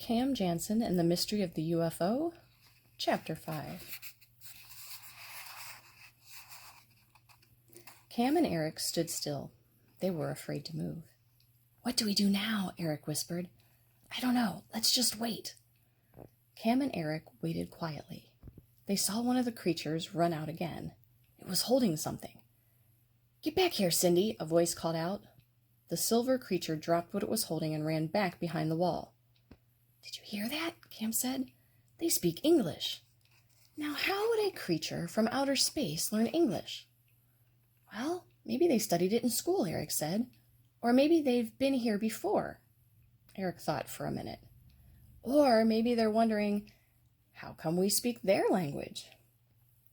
Cam Jansen and the Mystery of the UFO, Chapter 5. Cam and Eric stood still. They were afraid to move. "What do we do now?" Eric whispered. "I don't know. Let's just wait." Cam and Eric waited quietly. They saw one of the creatures run out again. It was holding something. "Get back here, Cindy," a voice called out. The silver creature dropped what it was holding and ran back behind the wall. "Did you hear that?" Cam said. "They speak English." "Now how would a creature from outer space learn English?" "Well, maybe they studied it in school," Eric said. "Or maybe they've been here before." Eric thought for a minute. "Or maybe they're wondering, how come we speak their language?"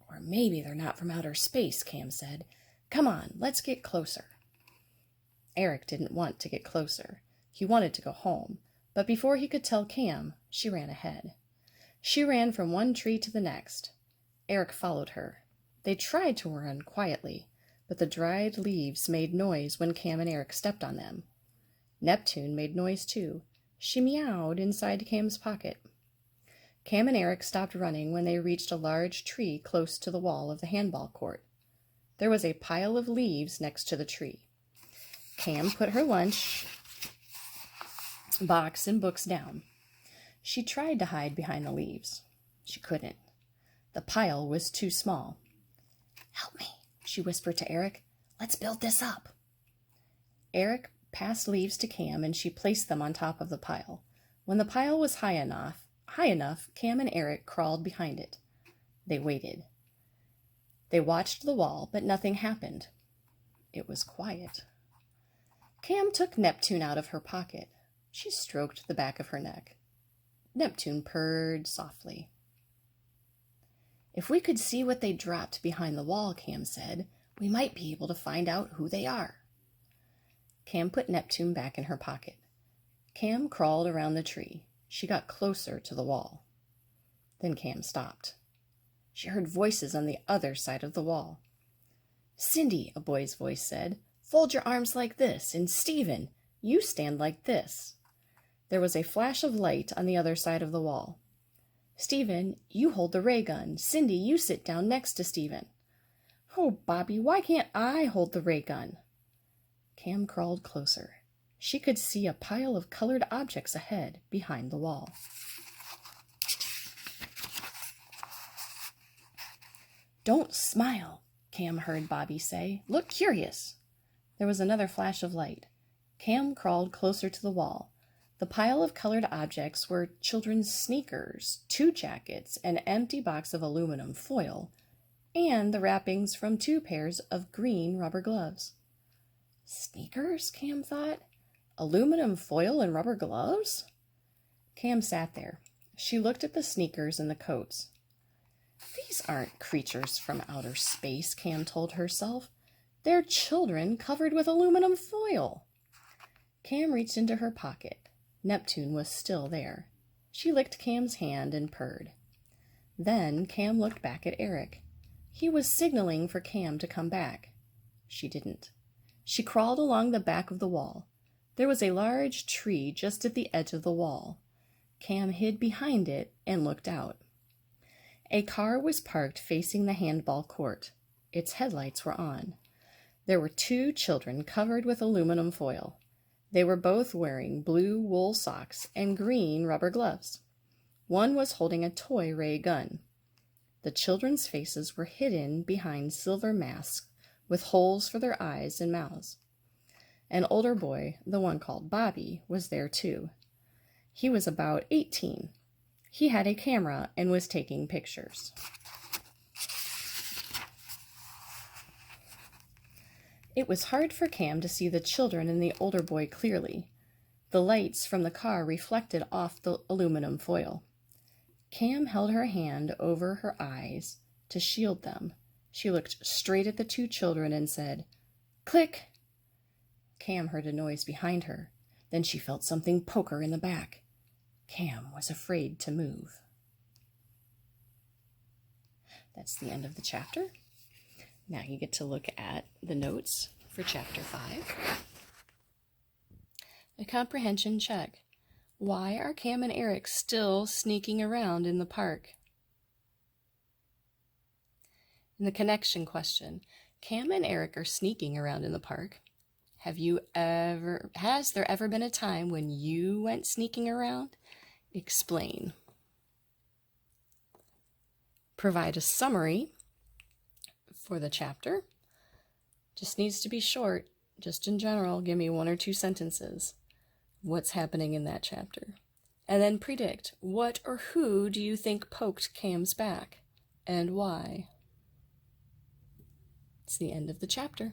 "Or maybe they're not from outer space," Cam said. "Come on, let's get closer." Eric didn't want to get closer. He wanted to go home, but before he could tell Cam, she ran ahead. She ran from one tree to the next. Eric followed her. They tried to run quietly, but the dried leaves made noise when Cam and Eric stepped on them. Neptune made noise too. She meowed inside Cam's pocket. Cam and Eric stopped running when they reached a large tree close to the wall of the handball court. There was a pile of leaves next to the tree. Cam put her lunch box and books down. She tried to hide behind the leaves. She couldn't. The pile was too small. "Help me," she whispered to Eric. "Let's build this up." Eric passed leaves to Cam and she placed them on top of the pile. When the pile was high enough, Cam and Eric crawled behind it. They waited. They watched the wall, but nothing happened. It was quiet. Cam took Neptune out of her pocket. She stroked the back of her neck. Neptune purred softly. "If we could see what they dropped behind the wall," Cam said, "we might be able to find out who they are." Cam put Neptune back in her pocket. Cam crawled around the tree. She got closer to the wall. Then Cam stopped. She heard voices on the other side of the wall. "Cindy," a boy's voice said, "fold your arms like this, and Stephen, you stand like this." There was a flash of light on the other side of the wall. "Stephen, you hold the ray gun. Cindy, you sit down next to Stephen." "Oh, Bobby, why can't I hold the ray gun?" Cam crawled closer. She could see a pile of colored objects ahead, behind the wall. "Don't smile," Cam heard Bobby say. "Look curious." There was another flash of light. Cam crawled closer to the wall. The pile of colored objects were children's sneakers, 2 jackets, an empty box of aluminum foil, and the wrappings from 2 pairs of green rubber gloves. Sneakers, Cam thought. Aluminum foil and rubber gloves? Cam sat there. She looked at the sneakers and the coats. "These aren't creatures from outer space," Cam told herself. "They're children covered with aluminum foil." Cam reached into her pocket. Neptune was still there. She licked Cam's hand and purred. Then Cam looked back at Eric. He was signaling for Cam to come back. She didn't. She crawled along the back of the wall. There was a large tree just at the edge of the wall. Cam hid behind it and looked out. A car was parked facing the handball court. Its headlights were on. There were 2 children covered with aluminum foil. They were both wearing blue wool socks and green rubber gloves. One was holding a toy ray gun. The children's faces were hidden behind silver masks with holes for their eyes and mouths. An older boy, the one called Bobby, was there too. He was about 18. He had a camera and was taking pictures. It was hard for Cam to see the children and the older boy clearly. The lights from the car reflected off the aluminum foil. Cam held her hand over her eyes to shield them. She looked straight at the 2 children and said, "Click!" Cam heard a noise behind her. Then she felt something poke her in the back. Cam was afraid to move. That's the end of the chapter. Now you get to look at the notes for Chapter 5. A comprehension check. Why are Cam and Eric still sneaking around in the park? And the connection question. Cam and Eric are sneaking around in the park. Has there ever been a time when you went sneaking around? Explain. Provide a summary for the chapter. Just needs to be short. Just in general, give me 1 or 2 sentences. What's happening in that chapter? And then predict. What or who do you think poked Cam's back? And why? It's the end of the chapter.